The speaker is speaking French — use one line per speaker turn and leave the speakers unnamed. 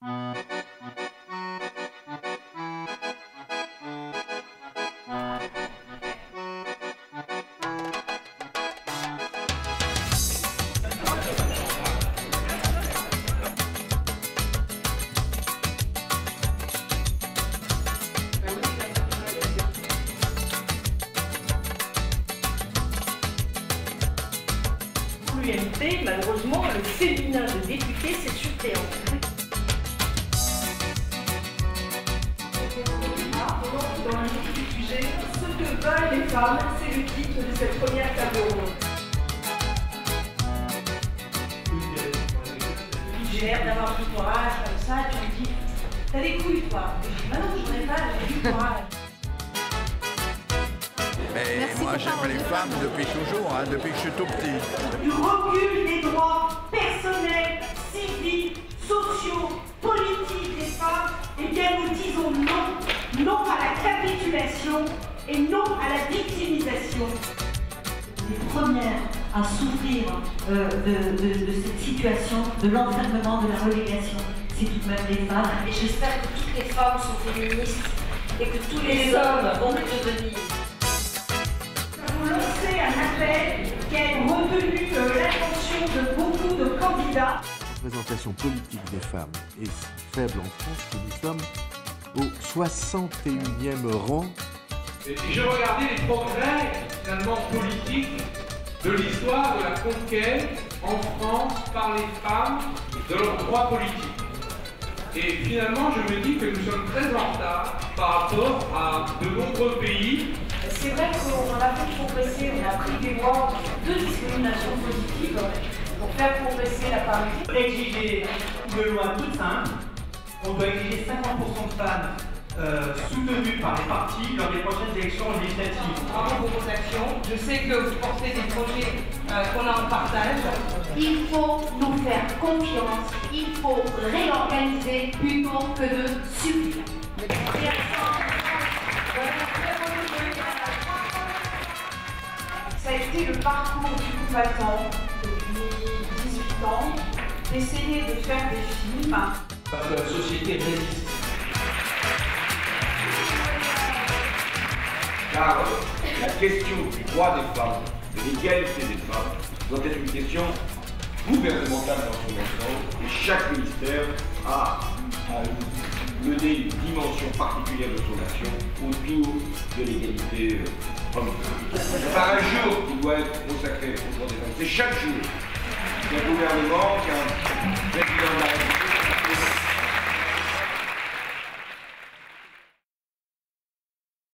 L'UMP, malheureusement, le féminin de député, c'est suppléant. Dans l'intitulé du sujet, ce que veulent les femmes, c'est le titre de cette première table ronde. J'ai l'air d'avoir du courage comme ça, tu me dis, t'as des couilles toi. Ah non, j'en ai pas, j'ai du courage.
Mais moi j'aime les femmes depuis toujours, hein, depuis que je suis tout petit.
Du recul des droits personnels, civiques, sociaux, politiques des femmes, eh bien nous disons non, non à la capitulation et non à la victimisation.
Les premières à souffrir de cette situation, de l'enfermement, de la relégation, c'est tout de même les femmes.
Et j'espère que toutes les femmes sont féministes et que tous les hommes vont le devenir.
Vous lancez un appel qui a retenu l'attention de beaucoup de candidats.
La représentation politique des femmes est si faible en France que nous sommes au 61e rang.
Et je regardais les progrès finalement politiques de l'histoire de la conquête en France par les femmes de leurs droits politiques. Et finalement, je me dis que nous sommes très en retard par rapport à de nombreux pays.
C'est vrai qu'on a fait progresser, on a pris des voies de discrimination positive pour faire progresser la parité.
On doit exiger une loi toute simple, on doit exiger 50% de femmes soutenues par les partis lors des prochaines élections législatives.
Bravo pour vos actions. Je sais que vous portez des projets qu'on a en partage.
Il faut nous faire confiance, il faut réorganiser plutôt que de subir.
Ça a été le parcours du combattant depuis 18 ans, d'essayer de faire des films.
Parce que la société résiste.
Car la question du droit des femmes, de l'égalité des femmes, doit être une question gouvernementale dans son ensemble et chaque ministère a mené une dimension particulière de son action autour de l'égalité homme-femme. C'est pas un jour qui doit être consacré au droit des femmes, c'est chaque jour. Il y a un gouvernement qui a